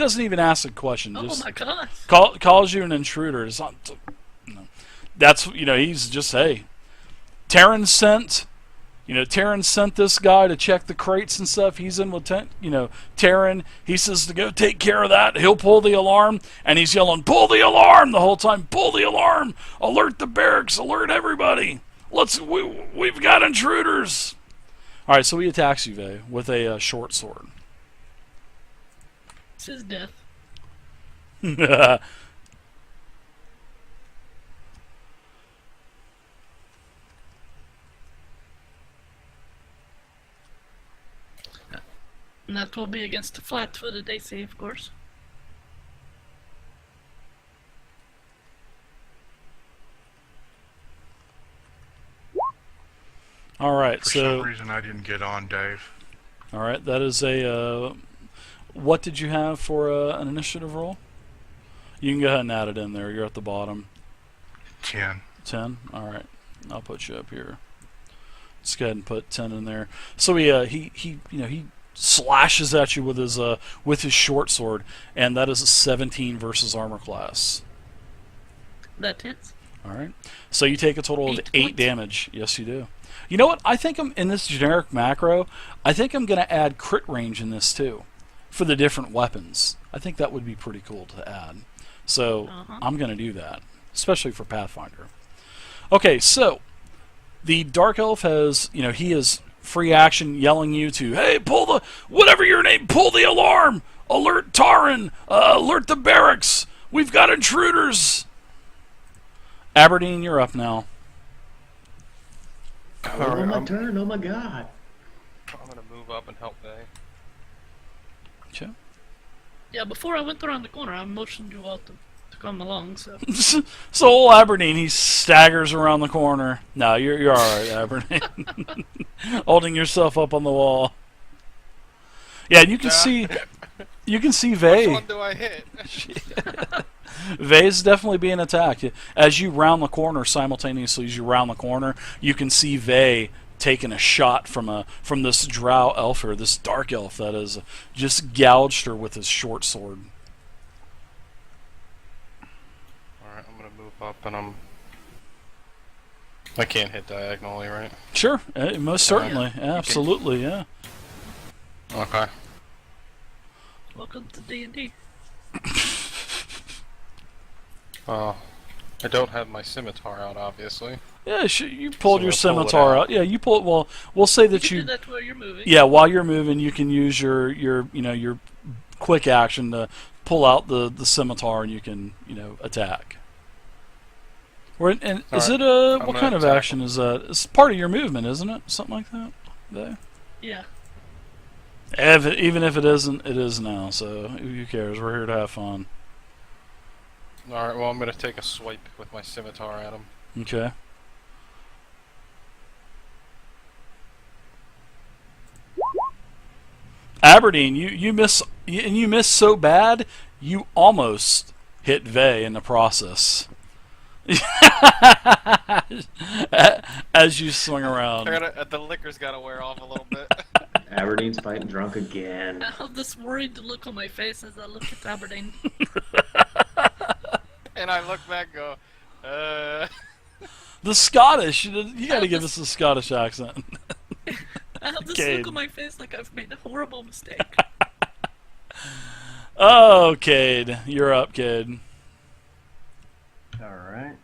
Doesn't even ask a question. Oh Just my gosh. calls you an intruder. It's not, that's, he's just, hey, Terran sent. Terran sent this guy to check the crates and stuff. He's in with Terran. He says to go take care of that. He'll pull the alarm, and he's yelling, "Pull the alarm!" the whole time. Pull the alarm! Alert the barracks! Alert everybody! We've got intruders! All right, so he attacks you, Vhey, with a short sword. It's his death. And that will be against the flat-footed AC, of course. All right, For some reason I didn't get on, Dave. All right, that is a. What did you have for an initiative roll? You can go ahead and add it in there. You're at the bottom. 10. 10. All right, I'll put you up here. Let's go ahead and put 10 in there. So he slashes at you with his short sword, and that is a 17 versus armor class. That hits. All right. So you take a total of 8 points. damage. Yes, you do. You know what? I think I'm in this generic macro. I think I'm going to add crit range in this too, for the different weapons. I think that would be pretty cool to add. So I'm going to do that, especially for Pathfinder. Okay, so the Dark Elf has, he is free action yelling you to, hey, pull the, whatever your name, pull the alarm! Alert Taran! Alert the barracks! We've got intruders! Aberdeen, you're up now. Oh, my turn, oh my god. I'm gonna move up and help Vhey. Okay. Yeah, before I went around the corner, I motioned you all to come along, so... So old Aberdeen, he staggers around the corner. No, you're alright, Aberdeen. Holding yourself up on the wall. Yeah, you can see Vhey. Which one do I hit? Vhey's definitely being attacked. As you round the corner, simultaneously as you round the corner, you can see Vhey taking a shot from this drow elf, or this dark elf that is, just gouged her with his short sword. Alright, I'm gonna move up and I can't hit diagonally, right? Sure, most certainly. Yeah, absolutely, yeah. Okay. Welcome to D&D. I don't have my scimitar out, obviously. Yeah, you pulled So your I'll pull it scimitar out. out. Yeah, you pull it. Well, we'll say that You you. can do that while you're moving. Yeah, while you're moving, you can use your quick action to pull out the scimitar, and you can attack. And is it what kind of action is that? It's part of your movement, isn't it? Something like that. There. Yeah. Even if it isn't, it is now. So who cares? We're here to have fun. Alright, well I'm gonna take a swipe with my scimitar at him. Okay. Aberdeen, you miss, and you miss so bad you almost hit Vhey in the process. As you swing around. The liquor's gotta wear off a little bit. Aberdeen's fighting drunk again. I have this worried look on my face as I look at Aberdeen. And I look back and go, The Scottish, you gotta give us a Scottish accent. I have this Kade. look on my face like I've made a horrible mistake. Oh, Kade. You're up, Kade. Alright.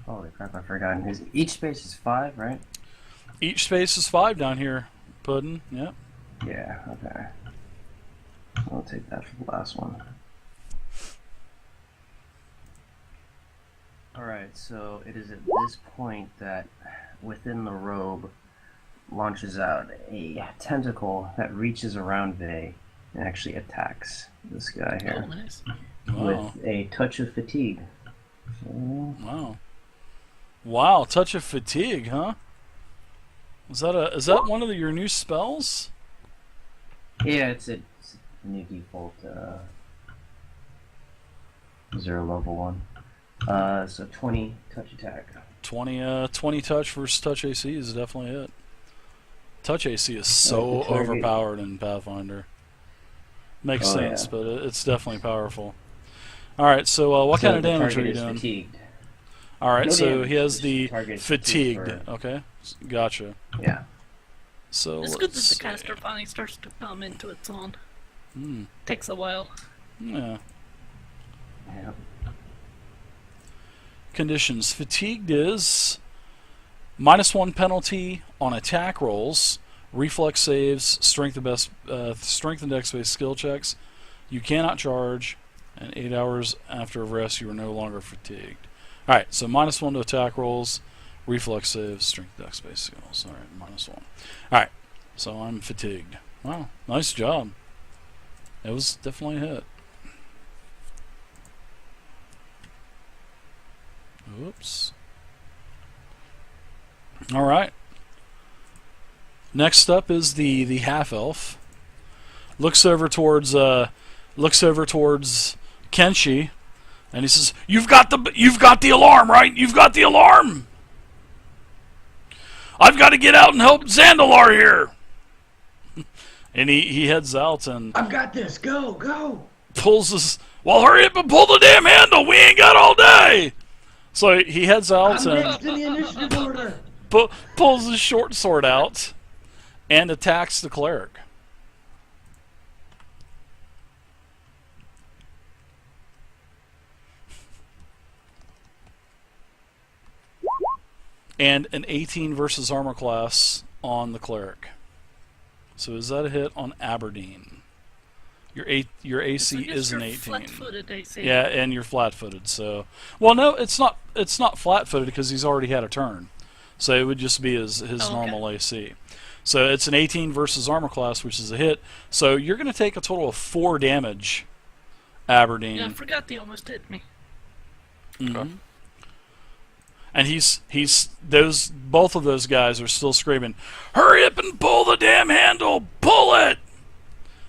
Holy crap, I've forgotten. Each space is 5, right? Each space is 5 down here, Puddin'. Yep. Yeah, okay. I'll take that for the last one. Alright, so it is at this point that within the robe launches out a tentacle that reaches around Vhey and actually attacks this guy here. Oh, nice. Wow. With a touch of fatigue. So, Wow. Wow, touch of fatigue, huh? Is that one of your new spells? Yeah, it's a new default 0 level one. So 20 touch attack. 20 touch versus touch AC is definitely it. Touch AC is so target. overpowered in Pathfinder. Makes sense, yeah. but it's definitely powerful. All right, so what kind of damage are you doing? Fatigued. All right, No so damage, he has just the target fatigued. for- Okay, gotcha. Yeah. So It's good that let's the caster finally starts to come into its own. see. Takes a while. Yeah. Yeah. Conditions. Fatigued is -1 penalty on attack rolls, reflex saves, strength and dex-based skill checks. You cannot charge, and 8 hours after a rest, you are no longer fatigued. All right, so -1 to attack rolls, reflex saves, strength, dex-based skills. All right, -1. All right, so I'm fatigued. Wow, nice job. It was definitely a hit. Oops. All right. Next up is the half elf. Looks over towards Kenshi, and he says, "You've got the alarm, right? You've got the alarm. I've got to get out and help Zandalar here." And he heads out and I've got this. Go. pulls his. Well, hurry up and pull the damn handle. We ain't got all day. So he heads out I'm and next in the initiative order. pulls his short sword out and attacks the cleric. And an 18 versus armor class on the cleric. So is that a hit on Aberdeen? Your AC is an 18. Flat-footed AC. Yeah, and you're flat-footed. So, well, no, it's not. It's not flat-footed because he's already had a turn. So it would just be his normal AC. So it's an 18 versus armor class, which is a hit. So you're going to take a total of 4 damage, Aberdeen. Yeah, I forgot they almost hit me. Mm-hmm. And both of those guys are still screaming, "Hurry up and pull the damn handle! Pull it!"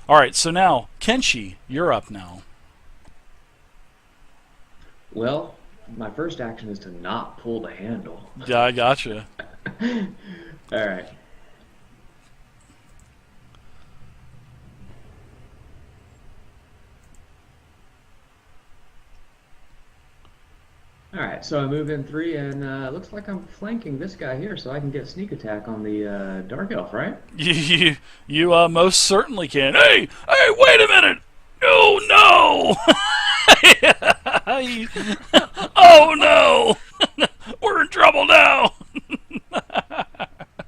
All right, so now Kenshi, you're up now. Well, my first action is to not pull the handle. Yeah, I gotcha. All right. All right, so I move in 3, and looks like I'm flanking this guy here, so I can get sneak attack on the dark elf, right? You most certainly can. Hey, wait a minute! Oh no! Oh no! We're in trouble now.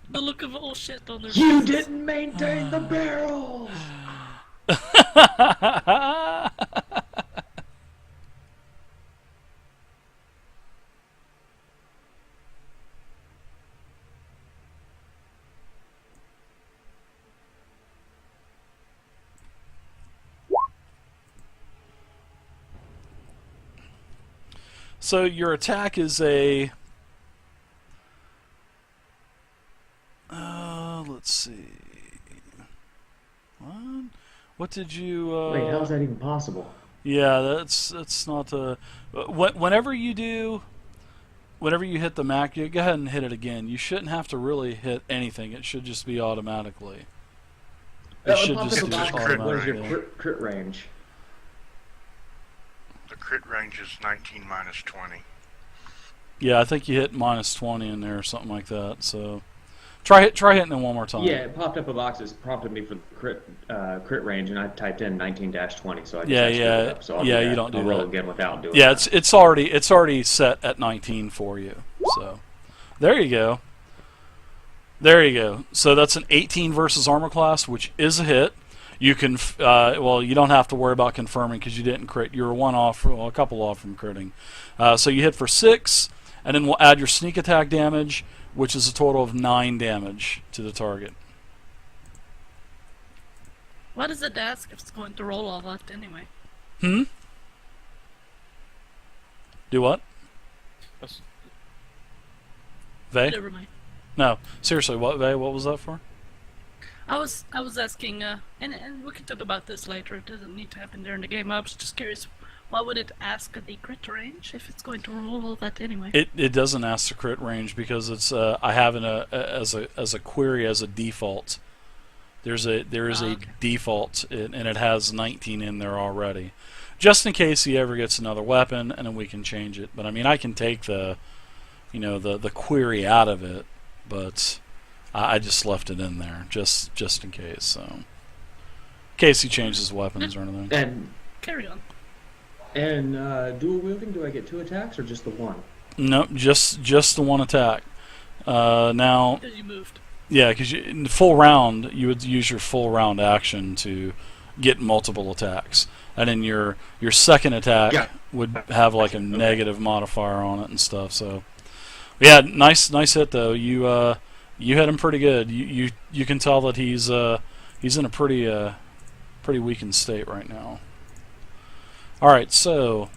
The look of all shit on their You faces. didn't maintain the barrels. So your attack is a. Let's see. What did you? Wait, how's that even possible? Yeah, that's not a. Whenever you hit the Mac, you go ahead and hit it again. You shouldn't have to really hit anything. It should just be automatically. It should popped just up be a box. What is automatically. your crit range? The crit range is 19 minus 20. Yeah, I think you hit -20 in there or something like that. So try hitting it one more time. Yeah, it popped up a box that prompted me for the crit range, and I typed in 19-20, so I just Yeah, screwed yeah, it up. So I'll yeah, do you that. don't do I'll roll that. again without doing Yeah, that. it's already set at 19 for you. So there you go. There you go. So that's an 18 versus armor class, which is a hit. You can, well, you don't have to worry about confirming because you didn't crit. You were a couple off from critting. So you hit for 6, and then we'll add your sneak attack damage, which is a total of 9 damage to the target. Why does it ask if it's going to roll all that anyway? Do what? That's- Vhey? Never mind. No, seriously, what was that for? I was asking, and we can talk about this later. It doesn't need to happen during the game. I was just curious, why would it ask the crit range if it's going to roll all that anyway? It doesn't ask the crit range because it's I have it as a query as a default. There is a default and it has 19 in there already, just in case he ever gets another weapon, and then we can change it. But I mean, I can take the query out of it, but I just left it in there just in case. So, in case he changes weapons or anything. And carry on. And dual wielding, do I get 2 attacks or just the one? No, just the one attack. Now, Because you moved. yeah, because in the full round, you would use your full round action to get multiple attacks, and then your second attack would have like a negative modifier on it and stuff. So, yeah, nice hit though. You hit him pretty good. You can tell that he's in a pretty weakened state right now. All right, so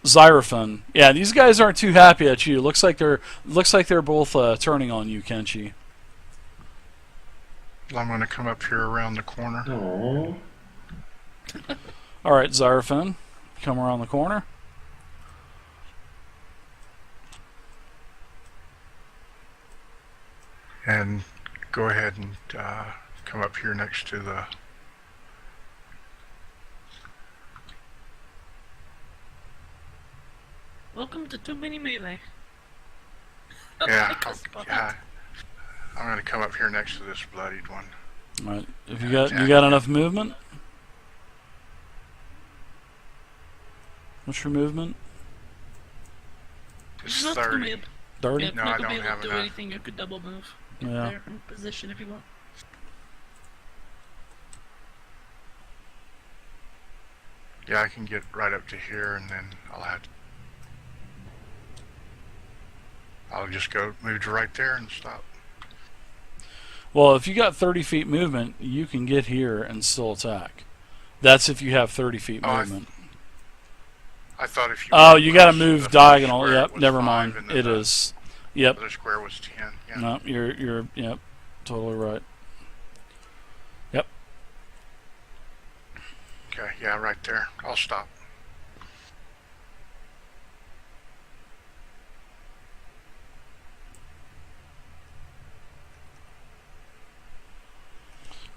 Xyrophon. Yeah, these guys aren't too happy at you. Looks like they're both turning on you, Kenshi. I'm going to come up here around the corner. Oh. All right, Xyrophon, come around the corner. And go ahead and come up here next to the... Welcome to Too Many Melee. Yeah, yeah. I'm going to come up here next to this bloodied one. All right, if you got enough movement. What's your movement? It's Not 30. mid. 30? Yeah, No, not I gonna don't be able have to do enough. anything. You could double move. Get Yeah. there in position if you want. Yeah, I can get right up to here, and then I'll just go move to right there and stop. Well, if you got 30 feet movement, you can get here and still attack. That's if you have 30 feet Oh, movement. I thought if you... Oh, you got to move the diagonal. square Yep, was never 5 mind. and then It the is. Yep. other square was 10. Yeah. No, you're yep, totally right. Yep. Okay, yeah, right there. I'll stop.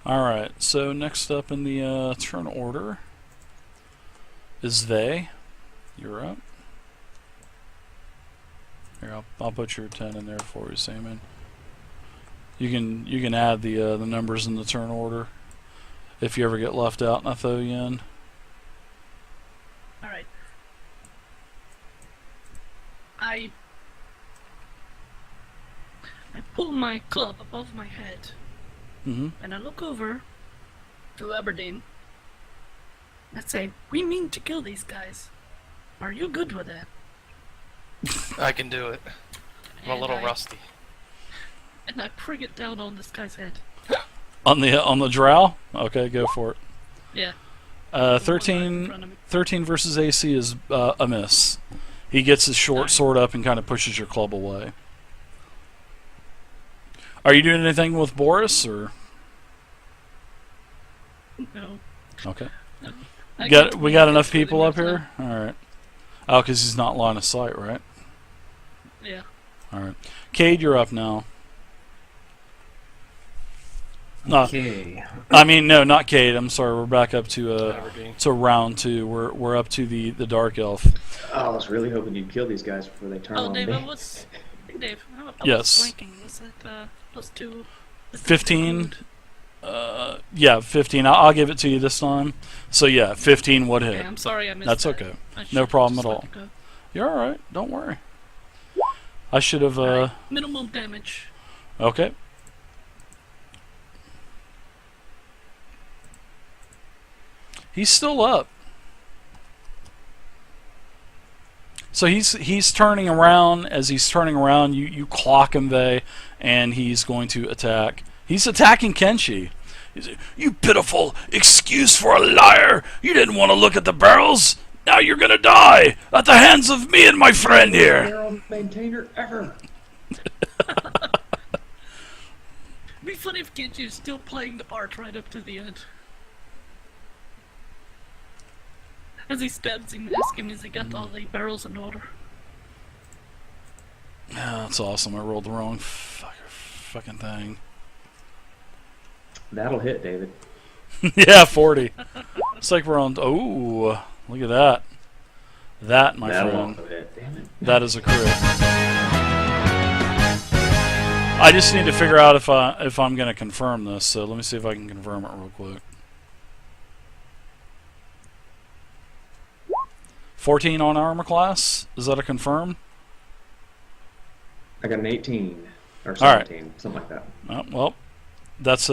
All right. So next up in the turn order is Vhey. You're up. Here, I'll put your 10 in there for you, Simon. You can add the numbers in the turn order if you ever get left out, and I throw you in. All right. I pull my club above my head, Mm-hmm. and I look over to Aberdeen. I say, "We mean to kill these guys. Are you good with that?" I can do it. I'm a And little I- rusty. And I prig it down on this guy's head. On the drow? Okay, go for it. Yeah. Uh, The one right in 13, front of me. 13 versus AC is a miss. He gets his short Alright. sword up and kind of pushes your club away. Are you doing anything with Boris, or No. okay? I We got enough get to the people up next here. All right. Oh, because he's not line of sight, right? one. Yeah. All right. Kade, you're up now. No, Okay. I mean no, not Kade. I'm sorry. We're back up to Aberdeen. round 2. We're up to the dark elf. Oh, I was really hoping you'd kill these guys before they turn Oh, on Dave, me. I was Yes. flanking. Was it +2? 15. Yeah, 15. I'll give it to you this time. So yeah, 15 would hit. Okay, I'm sorry I missed That's that. okay. I No should've problem just at let all. it go. You're all right. Don't worry. I should have. Alright, minimum damage. Okay. He's still up. So he's turning around. As he's turning around, you clock him, Vhey, and he's going to attack. He's attacking Kenshi. He's like, "You pitiful excuse for a liar! You didn't want to look at the barrels. Now you're gonna die at the hands of me and my friend here." Barrel maintainer ever. It'd be funny if Kenji's still playing the part right up to the end. As he stabs him, ask him if he got all the barrels in order. Yeah, that's awesome. I rolled the wrong fucking thing. That'll hit, David. Yeah, 40. It's like we're on. Oh, look at that. That, my That'll friend. also hit. Damn it. That is a crit. I just need to figure out if I'm going to confirm this. So let me see if I can confirm it real quick. 14 on armor class. Is that a confirm? I got an 18 or All right. 17, something like that. Oh, well, that's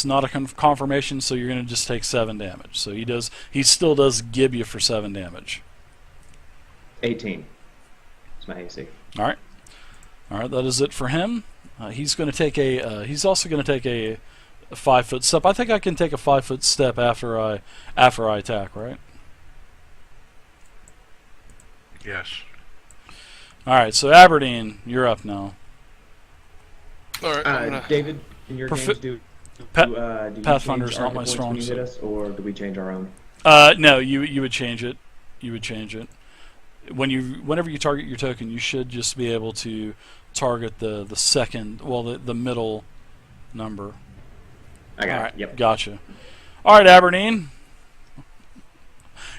not a confirmation. So you're going to just take 7 damage. So he still does gib you for 7 damage. 18. It's my AC. All right. That is it for him. He's going to take a. He's also going to take a 5-foot step. I think I can take a 5-foot step after I attack. Right. Yes. All right. So Aberdeen, you're up now. All right. David, in your games, do you Pathfinder's change not our my hit points strong when you hit suit. us, or do we change our own? No, you would change it. You would change it. Whenever you target your token, you should just be able to target the second, well, the middle number. I got All right, it. Yep. Gotcha. All right, Aberdeen.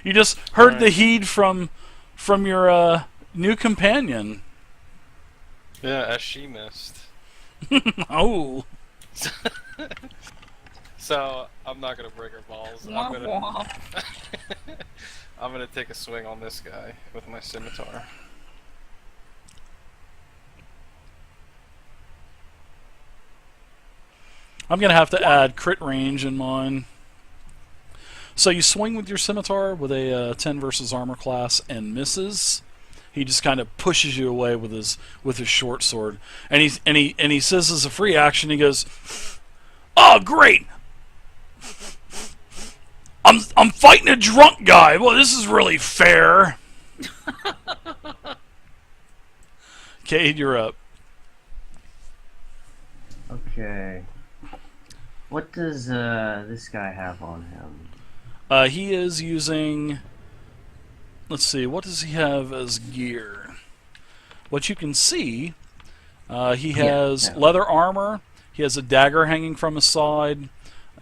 You just heard the heed from your new companion. Yeah, as she missed. Oh. So I'm not gonna break her balls. Wah, wah. I'm gonna take a swing on this guy with my scimitar. I'm going to have to add crit range in mine. So you swing with your scimitar with a 10 versus armor class and misses. He just kind of pushes you away with his short sword, and he says as a free action, he goes, "Oh, great! I'm fighting a drunk guy. Well, this is really fair." Kade, you're up. Okay. What does this guy have on him? He is using. Let's see. What does he have as gear? What you can see, he has leather armor. He has a dagger hanging from his side.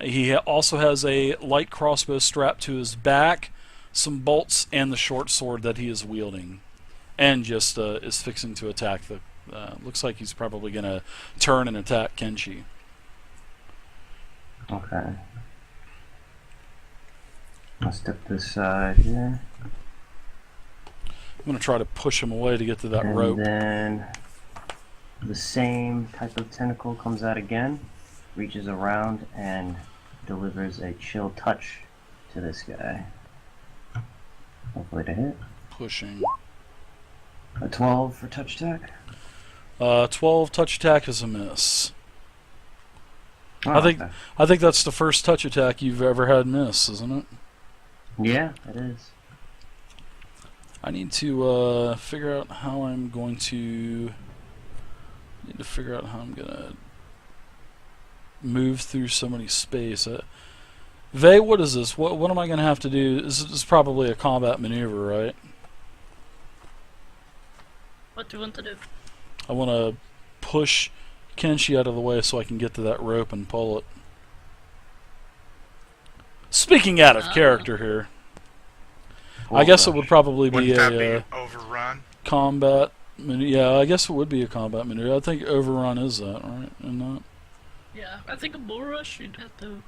He also has a light crossbow strapped to his back, some bolts, and the short sword that he is wielding, and just is fixing to attack the. Looks like he's probably going to turn and attack Kenshi. Okay. I'll step this side here. I'm going to try to push him away to get to that And rope. then the same type of tentacle comes out again, reaches around, and delivers a chill touch to this guy. Hopefully to hit. Pushing. A 12 for touch attack. 12 touch attack is a miss. Oh, I okay. think that's the first touch attack you've ever had miss, isn't it? Yeah, it is. I need to figure out how I'm going to. Move through so many space. Vhey, what is this? What am I going to have to do? This is probably a combat maneuver, right? What do you want to do? I want to push Kenshi out of the way so I can get to that rope and pull it. Speaking out of character here, I guess it would probably be Wouldn't that a be overrun? combat. Yeah, I guess it would be a combat maneuver. I think overrun is that, right? And not. Yeah, I think a bull rush, you'd have to.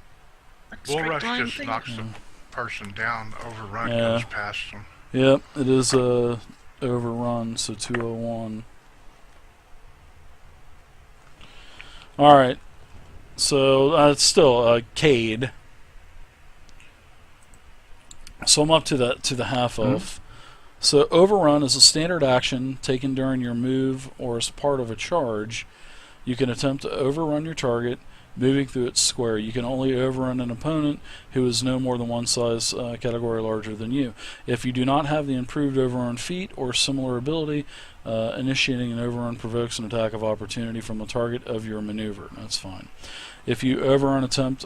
Like, Bull straight rush line just thing. knocks the person down. Overrun Yeah. goes past them. Yep, it is overrun. So 201. All right. So it's still Kade. So I'm up to the half elf. So overrun is a standard action taken during your move or as part of a charge. You can attempt to overrun your target moving through its square. You can only overrun an opponent who is no more than one size category larger than you. If you do not have the improved overrun feat or similar ability, initiating an overrun provokes an attack of opportunity from the target of your maneuver. That's fine. If your overrun attempt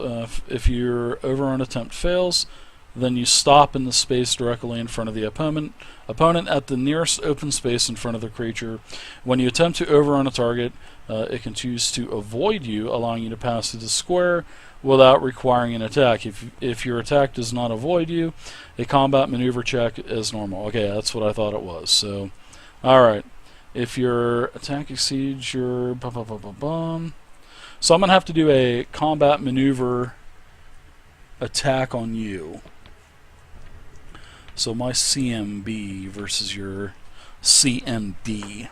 fails, then you stop in the space directly in front of the opponent at the nearest open space in front of the creature. When you attempt to overrun a target, it can choose to avoid you, allowing you to pass through the square without requiring an attack. If your attack does not avoid you, a combat maneuver check is normal. Okay, that's what I thought it was. So, alright. If your attack exceeds your... So I'm going to have to do a combat maneuver attack on you. So my CMB versus your CMD.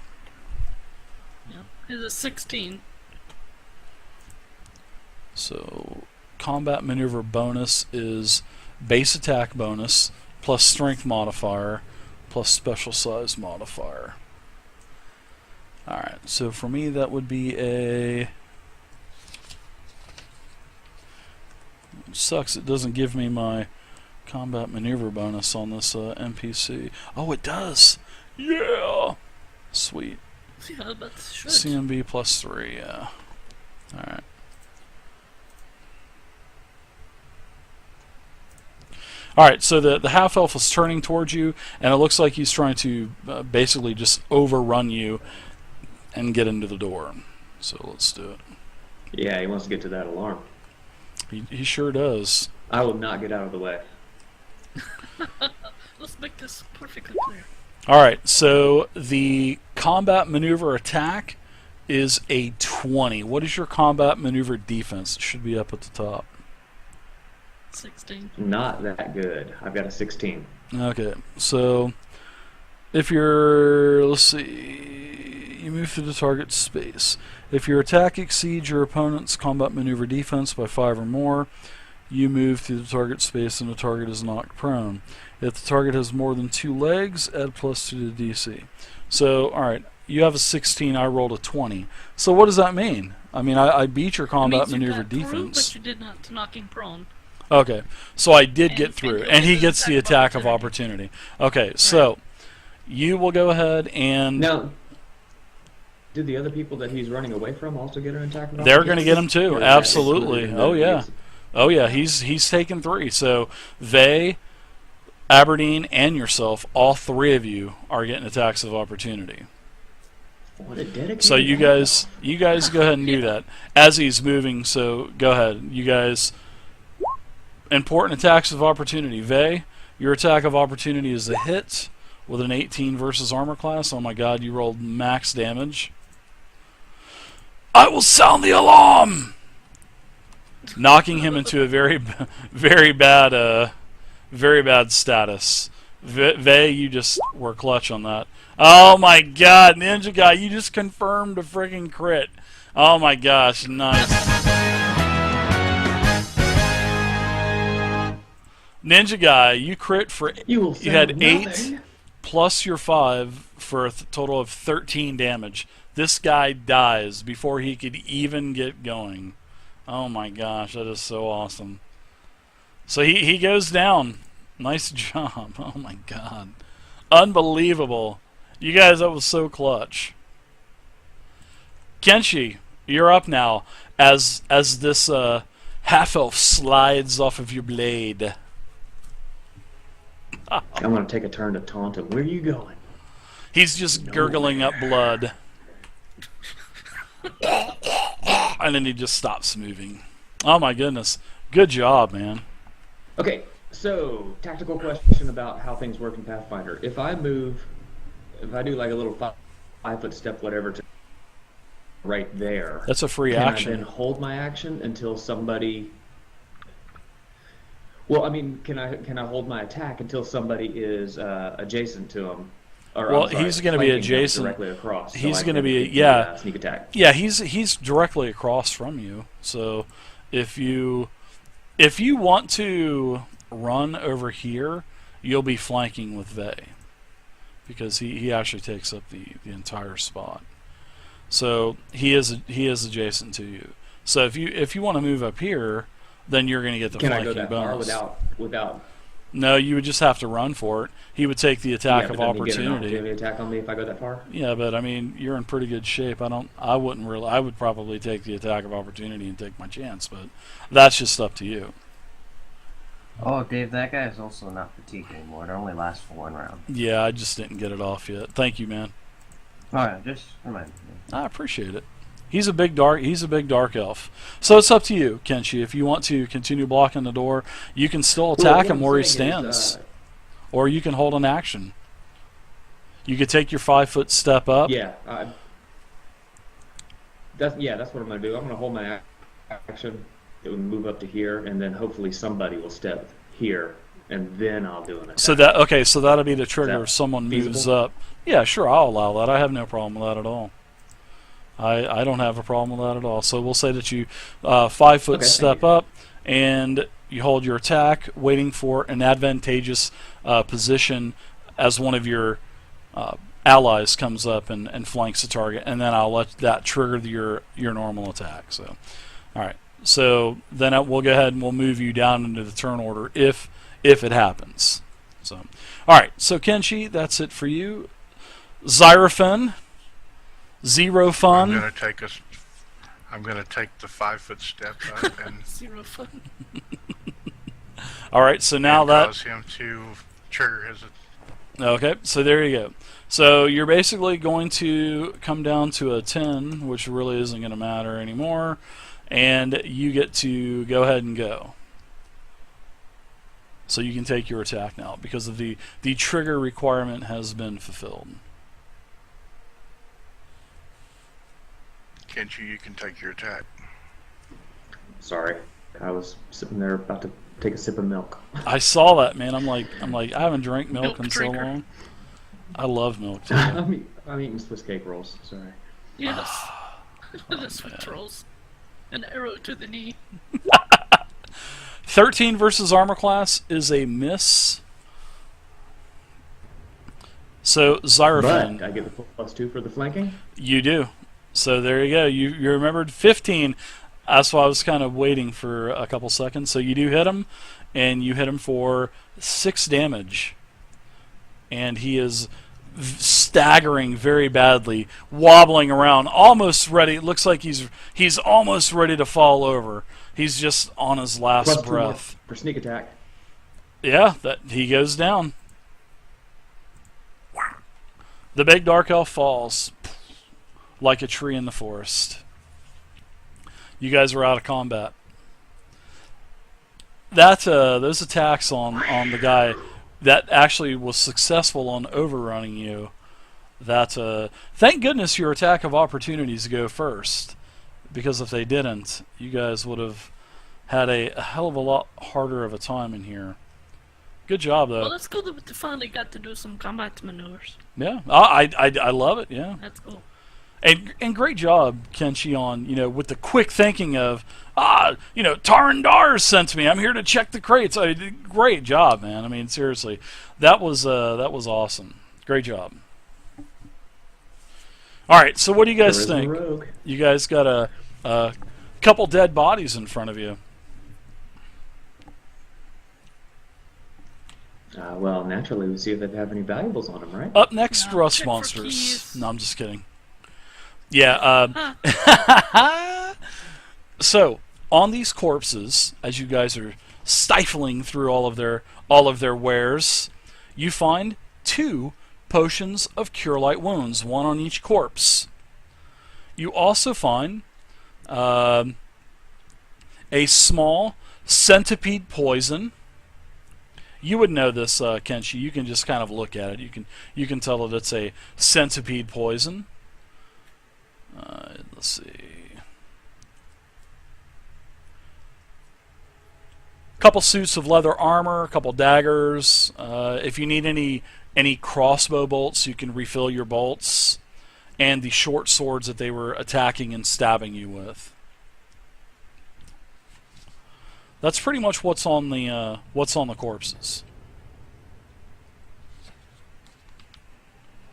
Yep. It's a 16. So combat maneuver bonus is base attack bonus plus strength modifier plus special size modifier. Alright, so for me that would be a... It sucks it doesn't give me my combat maneuver bonus on this NPC. Oh, it does! Yeah! Sweet. Yeah, but should. CMB plus 3, yeah. Alright. Alright, so the half-elf is turning towards you, and it looks like he's trying to basically just overrun you and get into the door. So let's do it. Yeah, he wants to get to that alarm. He sure does. I will not get out of the way. Let's make this perfectly clear. Alright, so the combat maneuver attack is a 20. What is your combat maneuver defense? It should be up at the top. 16. Not that good. I've got a 16. Okay, so if you're, let's see, you move through the target space. If your attack exceeds your opponent's combat maneuver defense by 5 or more, you move through the target space and the target is knocked prone. If the target has more than 2 legs, add +2 to the DC. So, alright, you have a 16, I rolled a 20. So what does that mean? I mean, I beat your combat maneuver defense. Through, but you did not knock him prone. Okay, so I did get And through, you and he get gets the attack of opportunity. Okay, so you will go ahead and... Now, do the other people that he's running away from also get an attack? They're going to get him too, absolutely. Oh yeah. Oh yeah, he's taken 3. So Vhey, Aberdeen, and yourself, all 3 of you are getting attacks of opportunity. What a dedicated So you guys go ahead and do that. As he's moving, so go ahead. You guys, important attacks of opportunity. Vhey, your attack of opportunity is a hit with an 18 versus armor class. Oh my god, you rolled max damage. I will sound the alarm! Knocking him into a very bad status. Vhey, you just were clutch on that. Oh my god, Ninja Guy, you just confirmed a freaking crit. Oh my gosh, nice. Ninja Guy, you crit for... You had 8 plus your 5 for a total of 13 damage. This guy dies before he could even get going. Oh my gosh, that is so awesome. So he goes down. Nice job. Oh my god. Unbelievable. You guys, that was so clutch. Kenshi, you're up now as this half-elf slides off of your blade. I'm going to take a turn to taunt him. Where are you going? He's just gurgling up blood. And then he just stops moving. Oh my goodness. Good job, man. Okay, so tactical question about how things work in Pathfinder. If I do like a little 5-foot step, whatever, to right there. That's a free can action. I then hold my action until somebody... Well, I mean, can I hold my attack until somebody is adjacent to him? Or, well, sorry, he's going to be adjacent. Directly across. He's so going to be sneak attack. Yeah, he's directly across from you. So if you want to run over here, you'll be flanking with Vhey because he actually takes up the entire spot. So he is adjacent to you. So if you want to move up here, then you're going to get the Can I flanking go that far bonus. without? No, you would just have to run for it. He would take the attack Yeah, of but doesn't he get an opportunity. opportunity attack on me if I go that far? Yeah, but I mean, you're in pretty good shape. I would probably take the attack of opportunity and take my chance, but that's just up to you. Oh, Dave, that guy is also not fatigued anymore. It only lasts for 1 round. Yeah, I just didn't get it off yet. Thank you, man. Oh, yeah, just remind me. I appreciate it. He's a big dark elf. So it's up to you, Kenshi. If you want to continue blocking the door, you can still attack him where he stands. Or you can hold an action. You could take your 5-foot step up. Yeah, that's what I'm gonna do. I'm gonna hold my action. It would move up to here, and then hopefully somebody will step here, and then I'll do an attack. So that'll be the trigger if someone moves up. Yeah, sure, I'll allow that. I have no problem with that at all. I don't have a problem with that at all. So we'll say that you 5-foot step up, and you hold your attack, waiting for an advantageous position as one of your allies comes up and flanks the target, and then I'll let that trigger your normal attack. So, all right. So then we'll go ahead and we'll move you down into the turn order if it happens. So, all right. So Kenshi, that's it for you. Xyrofen, Zero Fun. I'm gonna take the 5-foot step up and Zero fun. All right. So now cause him to trigger his. Okay, so there you go. So you're basically going to come down to a 10, which really isn't going to matter anymore, and you get to go ahead and go. So you can take your attack now because of the trigger requirement has been fulfilled. Kenshi, you can take your attack. Sorry, I was sitting there about to take a sip of milk. I saw that, man. I'm like I haven't drank milk Milk in drinker. so long. I love milk too. I'm eating Swiss cake rolls. Sorry. Yes. The sweat rolls. An arrow to the knee. 13 versus armor class is a miss. So Xyrofen, But I get the +2 for the flanking. you do. So there you go. You remembered 15. That's why I was kind of waiting for a couple seconds. So you do hit him, and you hit him for 6 damage. And he is staggering very badly, wobbling around, almost ready. It looks like he's almost ready to fall over. He's just on his last +2 breath. for sneak attack. Yeah, that he goes down. The big dark elf falls like a tree in the forest. You guys are out of combat. Those attacks on the guy that actually was successful on overrunning you. Thank goodness your attack of opportunities go first, because if they didn't, you guys would have had a hell of a lot harder of a time in here. Good job though. Well, that's cool that we finally got to do some combat maneuvers. Yeah, I love it. Yeah. That's cool. And great job, Kenshi, on with the quick thinking of ThaRunzz sent me. I'm here to check the crates. Great job, man. I mean, seriously, that was awesome. Great job. All right, so what do you guys think? Rogue. You guys got a couple dead bodies in front of you. Well, naturally, we see if they have any valuables on them, right? Up next, Yeah, Rust check for Monsters. keys. No, I'm just kidding. Yeah. So on these corpses, as you guys are stifling through all of their wares, you find 2 potions of Cure Light Wounds, 1 on each corpse. You also find a small centipede poison. You would know this, Kenshi. You can just kind of look at it. You can tell that it's a centipede poison. Let's see. Couple suits of leather armor, a couple daggers. If you need any crossbow bolts, you can refill your bolts, and the short swords that they were attacking and stabbing you with. That's pretty much what's on the corpses.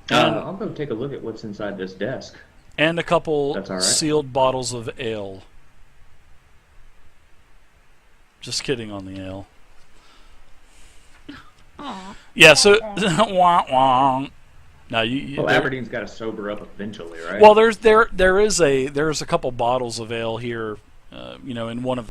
I'll go take a look at what's inside this desk. And a couple That's all right. sealed bottles of ale. Just kidding on the ale. Aw. Yeah, so wah, wah. Now Well, Aberdeen's got to sober up eventually, right? well, there's a couple bottles of ale here, in one of